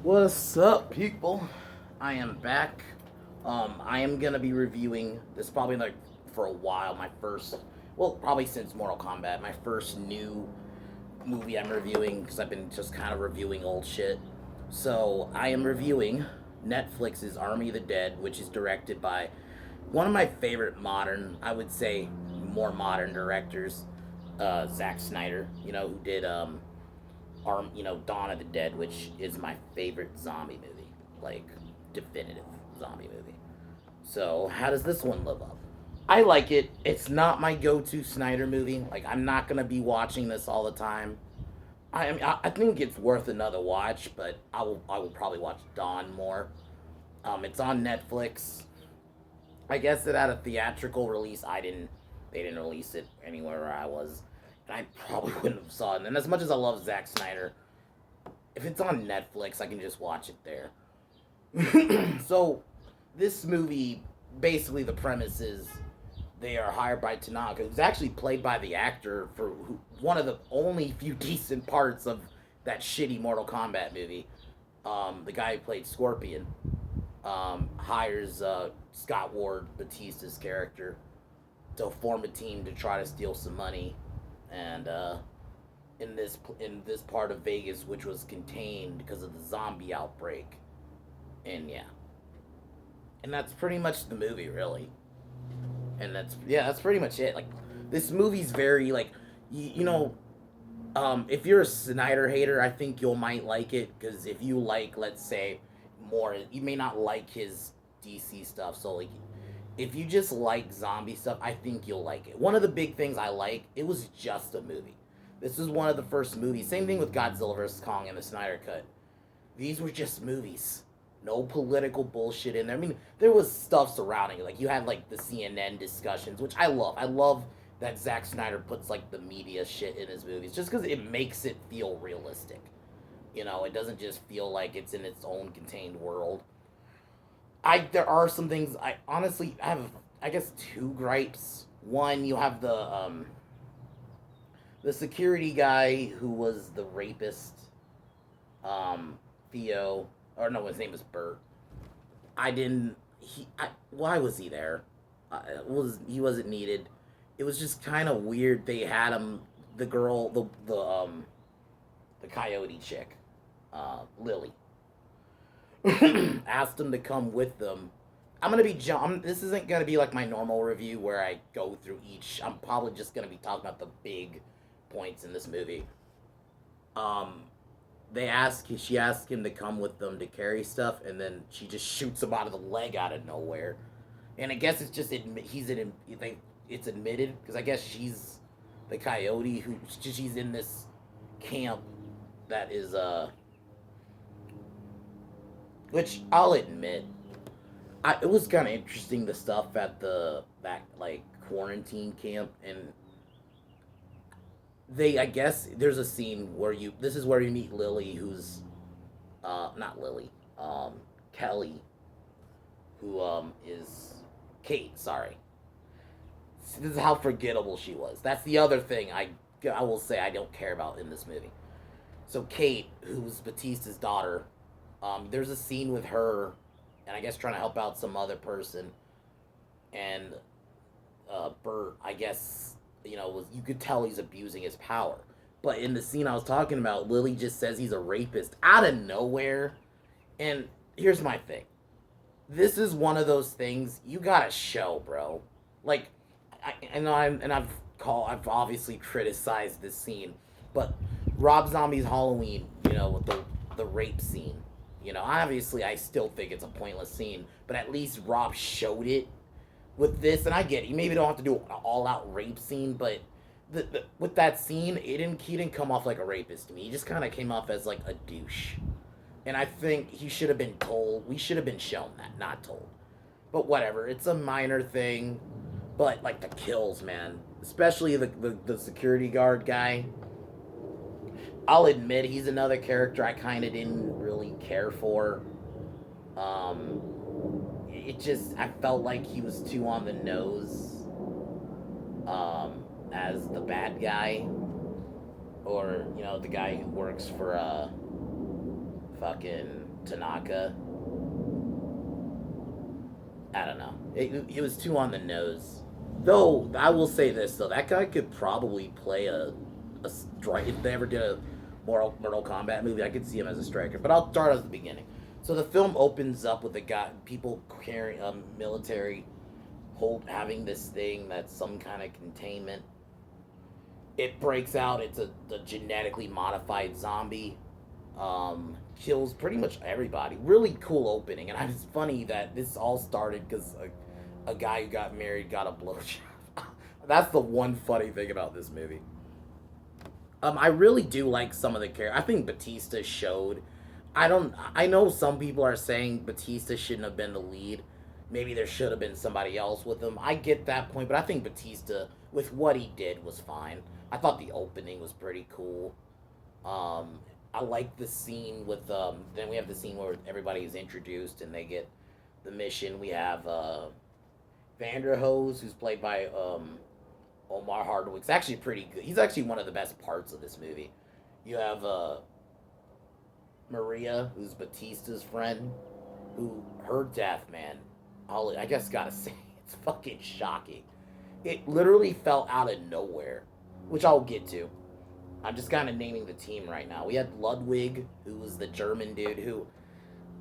What's up, people? I am back. I am gonna be reviewing this probably like for a while. My first, well, probably since Mortal Kombat, my first new movie I'm reviewing because I've been just kind of reviewing old shit. So I am reviewing Netflix's Army of the Dead, which is directed by one of my favorite modern, I would say, more modern directors, Zack Snyder. Who did Dawn of the Dead, which is my favorite zombie movie, like definitive zombie movie. So how does this one live up? I like it. It's not my go-to Snyder movie. Like I'm not gonna be watching this all the time. I think it's worth another watch, but I will probably watch Dawn more. It's on Netflix. I guess it had a theatrical release. They didn't release it anywhere where I was, and I probably wouldn't have saw it. And as much as I love Zack Snyder, if it's on Netflix, I can just watch it there. So, this movie, basically, the premise is they are hired by Tanaka, who's actually played by the actor for one of the only few decent parts of that shitty Mortal Kombat movie. The guy who played Scorpion hires Scott Ward, Batista's character, to form a team to try to steal some money, and in this part of Vegas, which was contained because of the zombie outbreak, and yeah, and that's pretty much the movie, really. And that's pretty much it. Like this movie's very like if you're a Snyder hater, I think you might like it because if you like, let's say, more, you may not like his DC stuff. So like, if you just like zombie stuff, I think you'll like it. One of the big things I like, it was just a movie. This is one of the first movies. Same thing with Godzilla vs Kong and the Snyder Cut. These were just movies. No political bullshit in there. I mean, there was stuff surrounding it. Like you had like the CNN discussions, which I love. I love that Zack Snyder puts like the media shit in his movies, just because it makes it feel realistic. It doesn't just feel like it's in its own contained world. There are some things I honestly I have. I guess two gripes. One, you have the security guy who was the rapist, Theo, or no, his name is Bert. I didn't. Why was he there? He wasn't needed. It was just kind of weird. They had him, the girl, the coyote chick, Lily, asked him to come with them. I'm gonna be This isn't gonna be like my normal review where I go through each. I'm probably just gonna be talking about the big points in this movie. Um, she asked him to come with them to carry stuff, and then she just shoots him out of the leg out of nowhere. And I guess it's just it's admitted because I guess she's the coyote who she's in this camp that is which I'll admit, it was kind of interesting, the stuff at that like quarantine camp. And I guess there's a scene where this is where you meet Lily, who's not Lily, Kelly, who is Kate, sorry. This is how forgettable she was. That's the other thing I will say I don't care about in this movie. So Kate, who's Batista's daughter, there's a scene with her, and I guess trying to help out some other person, and Bert, I guess, you could tell he's abusing his power. But in the scene I was talking about, Lily just says he's a rapist out of nowhere. And here's my thing. This is one of those things you gotta show, bro. Like, I've obviously criticized this scene, but Rob Zombie's Halloween, with the rape scene. Obviously I still think it's a pointless scene, but at least Rob showed it with this. And I get it, you maybe don't have to do an all-out rape scene, but with that scene, he didn't come off like a rapist to me. He just kind of came off as like a douche, and I think he should have been told. We should have been shown that, not told. But whatever, it's a minor thing. But like the kills, man, especially the security guard guy. I'll admit he's another character I kind of didn't really care for. Um, I felt like he was too on the nose, as the bad guy, or the guy who works for fucking Tanaka. I don't know. It was too on the nose. Though I will say this though, that guy could probably play a strike if they ever did a Mortal Kombat movie. I could see him as a striker. But I'll start at the beginning. So the film opens up with a guy, people carrying military hold having this thing that's some kind of containment. It breaks out. It's a genetically modified zombie. Kills pretty much everybody. Really cool opening, and it's funny that this all started because a guy who got married got a blowjob. That's the one funny thing about this movie. I really do like some of the characters. I think Batista showed. I don't. I know some people are saying Batista shouldn't have been the lead. Maybe there should have been somebody else with him. I get that point, but I think Batista, with what he did, was fine. I thought the opening was pretty cool. Um, I like the scene with. Then we have the scene where everybody is introduced and they get the mission. We have Vanderhose, who's played by Omar Hardwick's actually pretty good. He's actually one of the best parts of this movie. You have Maria, who's Batista's friend, who her death, man. I guess gotta say, it's fucking shocking. It literally fell out of nowhere, which I'll get to. I'm just kind of naming the team right now. We had Ludwig, who was the German dude who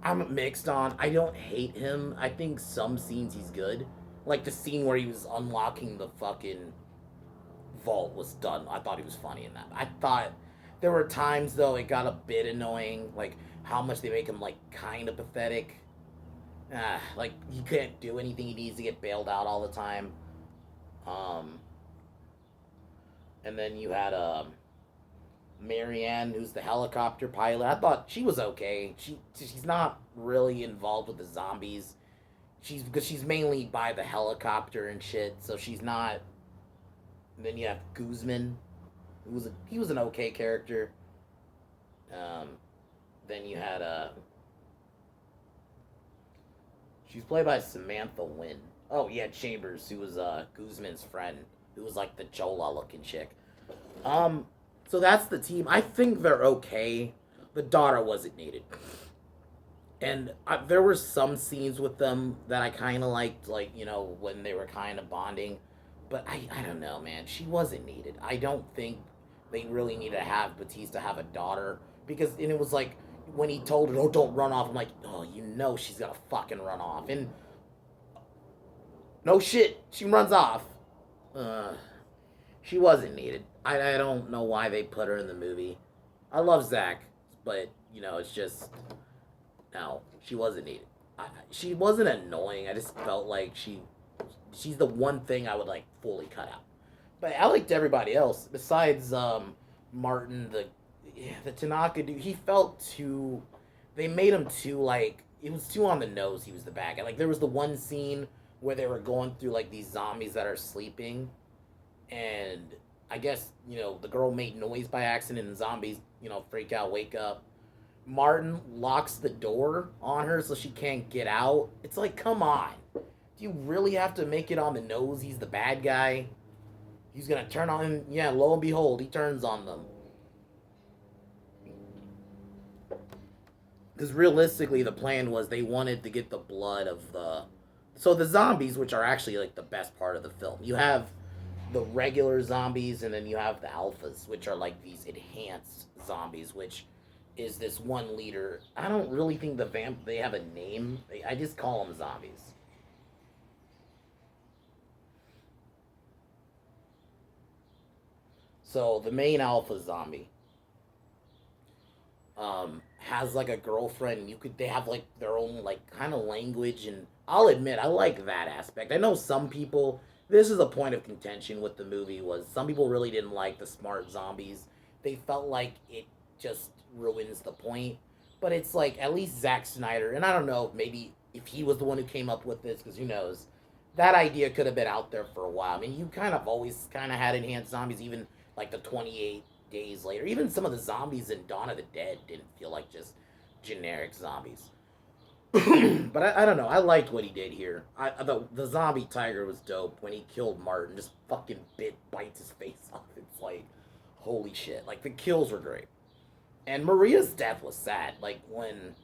I'm mixed on. I don't hate him. I think some scenes he's good. Like the scene where he was unlocking the fucking vault was done. I thought he was funny in that. I thought there were times though it got a bit annoying, like how much they make him like kind of pathetic. Like he can't do anything. He needs to get bailed out all the time. Um, and then you had Marianne, who's the helicopter pilot. I thought she was okay. She's not really involved with the zombies. Because she's mainly by the helicopter and shit, so she's not. And then you have Guzman, he was an okay character. Um, then you had she's played by Samantha Wynn. Oh yeah, Chambers, who was Guzman's friend, who was like the Chola looking chick. So that's the team. I think they're okay. The daughter wasn't needed. And there were some scenes with them that I kind of liked, like, when they were kind of bonding. But I don't know, man. She wasn't needed. I don't think they really need to have Batista have a daughter. And it was like, when he told her, oh, don't run off, I'm like, oh, she's gonna fucking run off. And no shit, she runs off. Uh, she wasn't needed. I don't know why they put her in the movie. I love Zach, but, it's just, no, she wasn't needed. She wasn't annoying. I just felt like she's the one thing I would, like, fully cut out. But I liked everybody else. Besides Martin, the Tanaka dude, he felt too, they made him too, like, it was too on the nose he was the bad guy. Like, there was the one scene where they were going through, like, these zombies that are sleeping, and I guess, the girl made noise by accident, and zombies, freak out, wake up. Martin locks the door on her so she can't get out. It's like, come on. Do you really have to make it on the nose he's the bad guy? He's gonna turn on him. Yeah, lo and behold, he turns on them. Because realistically, the plan was they wanted to get the blood of the. So the zombies, which are actually like the best part of the film, you have the regular zombies, and then you have the alphas, which are like these enhanced zombies, which is this one leader. I don't really think they have a name. I just call them zombies. So the main alpha zombie has like a girlfriend. They have like their own like kind of language, and I'll admit I like that aspect. I know some people. This is a point of contention with the movie was some people really didn't like the smart zombies. They felt like it just ruins the point. But it's like at least Zack Snyder, and I don't know maybe if he was the one who came up with this, because who knows, that idea could have been out there for a while. I mean, you kind of always kind of had enhanced zombies, even like the 28 days later. Even some of the zombies in Dawn of the Dead didn't feel like just generic zombies. But I don't know. I liked what he did here. The zombie tiger was dope when he killed Martin. Just fucking bites his face off. It's like, holy shit. Like the kills were great. And Maria's death was sad. Like when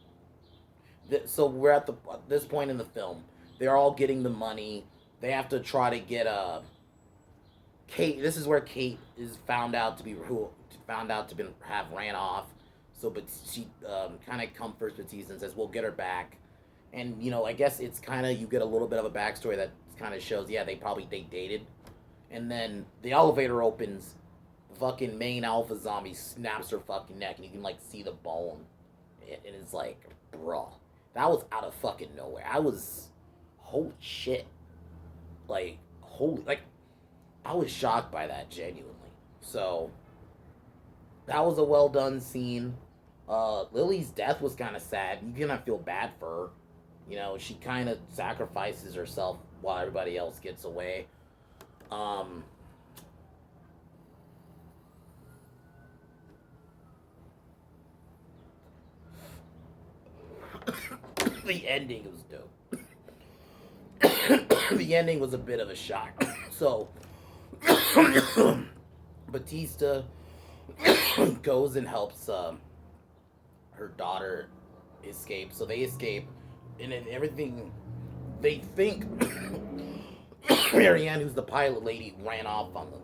So we're at this point in the film. They're all getting the money. They have to try to get Kate. This is where Kate is found out to have ran off. So, but she kind of comforts Batista and says, "We'll get her back." And I guess it's kind of, you get a little bit of a backstory that kind of shows, yeah, they dated, and then the elevator opens, the fucking main alpha zombie snaps her fucking neck, and you can like see the bone, and it's like, bruh, that was out of fucking nowhere. I was, holy shit, like I was shocked by that, genuinely. So that was a well done scene. Lily's death was kind of sad. You cannot feel bad for her. She kind of sacrifices herself while everybody else gets away. Um, the ending was dope. The ending was a bit of a shock. So, Batista goes and helps her daughter escape. So they escape, and then everything, they think Marianne, who's the pilot lady, ran off on them,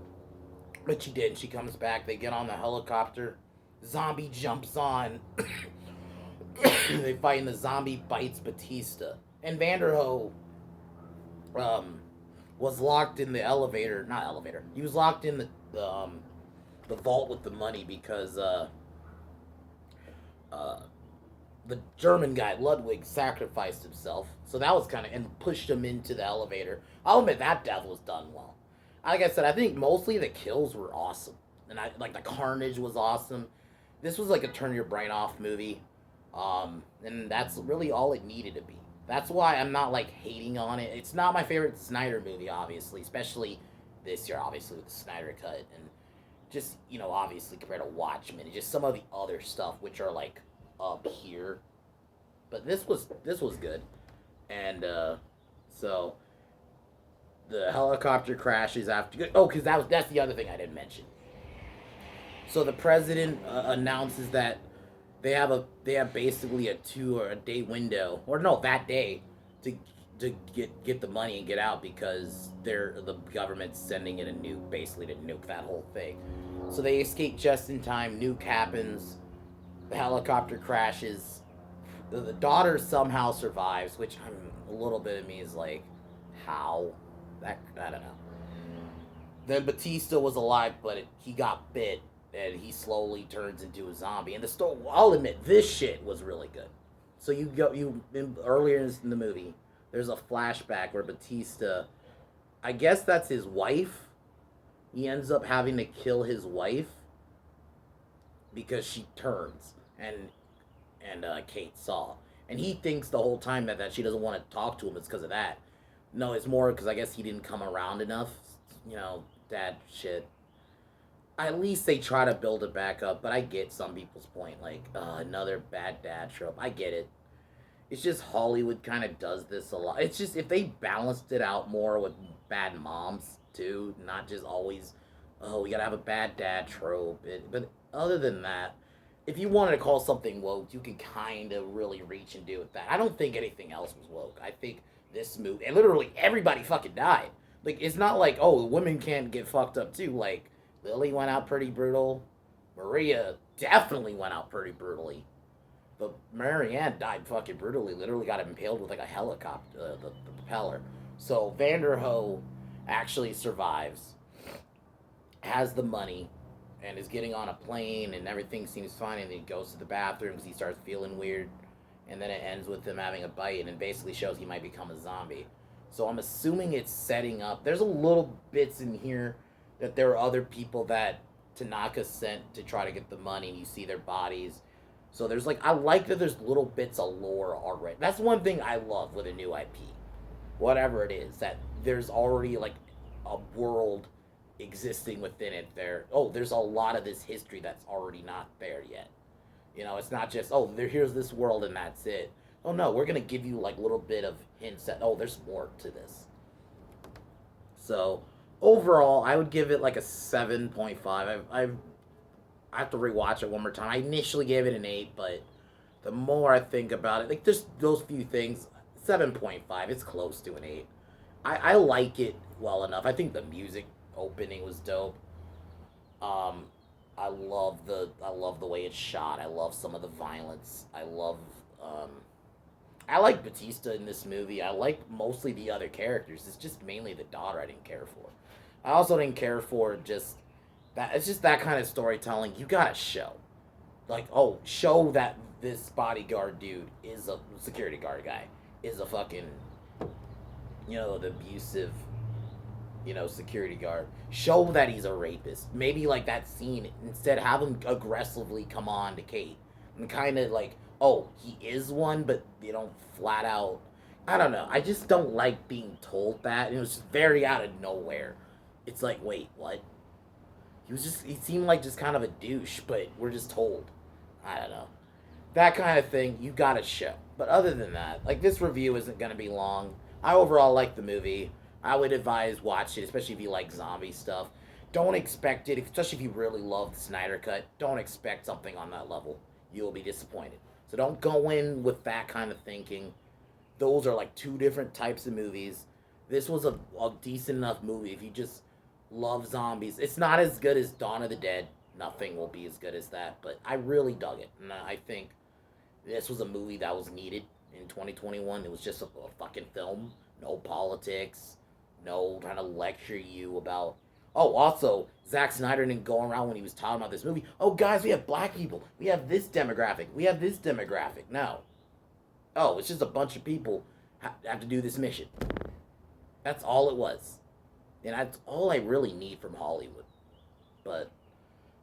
but she didn't. She comes back. They get on the helicopter. Zombie jumps on. They fight, and the zombie bites Batista. And Vanderho was locked in the elevator. Not elevator. He was locked in the vault with the money because uh, the German guy Ludwig sacrificed himself, so that was kind of, and pushed him into the elevator. I'll admit that death was done well. Like I said, I think mostly the kills were awesome, and I like the carnage was awesome. This was like a turn your brain off movie, and that's really all it needed to be. That's why I'm not like hating on it. It's not my favorite Snyder movie, obviously, especially this year, obviously with the Snyder cut, and just obviously compared to Watchmen, and just some of the other stuff which are like up here. But this was good, and so the helicopter crashes after. Oh, because that's the other thing I didn't mention. So the president announces that they have basically a 2 or a day window, or no, that day, to get the money and get out, because the government's sending in a nuke, basically to nuke that whole thing. So they escape just in time. Nuke happens. The helicopter crashes. The daughter somehow survives, which a little bit of me is like, how? That, I don't know. Then Batista was alive, but he got bit, and he slowly turns into a zombie. And the story, I'll admit, this shit was really good. So earlier in the movie, there's a flashback where Batista, I guess that's his wife. He ends up having to kill his wife because she turns, and Kate saw, and he thinks the whole time that she doesn't want to talk to him. It's because of that. No, it's more because I guess he didn't come around enough. Dad shit. At least they try to build it back up, but I get some people's point, like another bad dad trope. I get it. It's just Hollywood kind of does this a lot. It's just, if they balanced it out more with bad moms too, not just always, oh, we gotta have a bad dad trope. But other than that, if you wanted to call something woke, you can kind of really reach and do with that. I don't think anything else was woke. I think this movie, and literally everybody fucking died. Like, it's not like, oh, women can't get fucked up too. Like, Lily went out pretty brutal. Maria definitely went out pretty brutally. But Marianne died fucking brutally. Literally got impaled with like a helicopter, the propeller. So Vanderho actually survives, has the money, and is getting on a plane, and everything seems fine. And then he goes to the bathroom because he starts feeling weird. And then it ends with him having a bite, and it basically shows he might become a zombie. So I'm assuming it's setting up. There's a little bits in here that there are other people that Tanaka sent to try to get the money, and you see their bodies. So there's like, I like that there's little bits of lore already. That's one thing I love with a new IP. Whatever it is, that there's already like a world existing within it there. Oh, there's a lot of this history that's already not there yet. It's not just, oh, here's this world and that's it. Oh no, we're gonna give you like little bit of hints that, oh, there's more to this. So overall, I would give it like a 7.5. I have to rewatch it one more time. I initially gave it an 8, but the more I think about it, like just those few things, 7.5. It's close to an 8. I like it well enough. I think the music opening was dope. Um, I love the way it's shot. I love some of the violence. Um, I like Batista in this movie. I like mostly the other characters. It's just mainly the daughter I didn't care for. I also didn't care for just that. It's just that kind of storytelling. You gotta show, like, oh, show that this bodyguard dude is a security guard guy, is a fucking, the abusive, security guard. Show that he's a rapist. Maybe like that scene. Instead, have him aggressively come on to Kate and kind of like, oh, he is one, but they don't flat out. I don't know. I just don't like being told that. It was just very out of nowhere. It's like, wait, what? He seemed like just kind of a douche, but we're just told. I don't know. That kind of thing, you gotta show. But other than that, like, this review isn't gonna be long. I overall like the movie. I would advise watch it, especially if you like zombie stuff. Don't expect it, especially if you really love the Snyder Cut. Don't expect something on that level. You'll be disappointed. So don't go in with that kind of thinking. Those are like two different types of movies. This was a decent enough movie if you just love zombies. It's not as good as Dawn of the Dead. Nothing will be as good as that, but I really dug it. And I think this was a movie that was needed in 2021. It was just a fucking film. No politics. No trying to lecture you about. Oh, also, Zack Snyder didn't go around when he was talking about this movie. Oh, guys, we have black people. We have this demographic. We have this demographic. No. Oh, it's just a bunch of people have to do this mission. That's all it was. And that's all I really need from Hollywood. But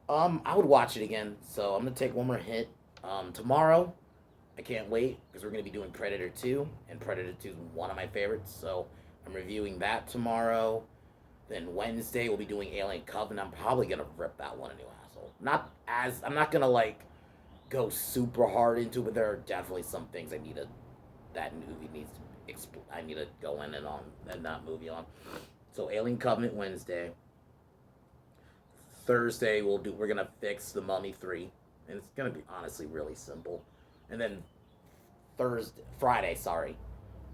I would watch it again. So I'm gonna take one more hit. Tomorrow, I can't wait because we're gonna be doing Predator 2, and Predator 2 is one of my favorites. So I'm reviewing that tomorrow. Then Wednesday we'll be doing Alien Covenant. I'm probably gonna rip that one a new asshole. I'm not gonna like go super hard into it, but there are definitely some things that movie needs to I need to go in and on and that movie on. So Alien Covenant Wednesday. Thursday we're gonna fix The Mummy 3. And it's gonna be honestly really simple. And then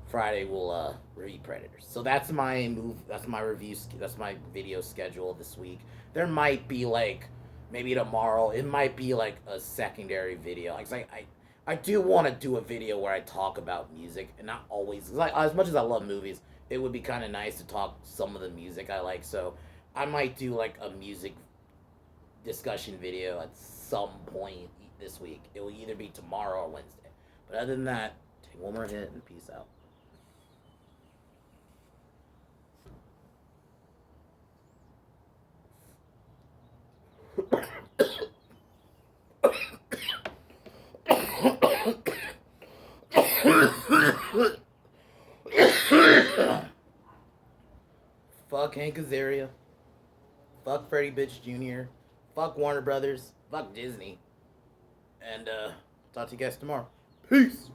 Friday we'll review Predators. So that's my review, that's my video schedule this week. There might be like maybe tomorrow it might be like a secondary video. Like I do want to do a video where I talk about music and not always like as much as I love movies, it would be kind of nice to talk some of the music I like. So I might do like a music discussion video at some point this week. It will either be tomorrow or Wednesday. But other than that, take one more hit and peace out. Fuck Hank Azaria. Fuck Freddie Bitch Jr. Fuck Warner Brothers. Fuck Disney. And talk to you guys tomorrow. Peace.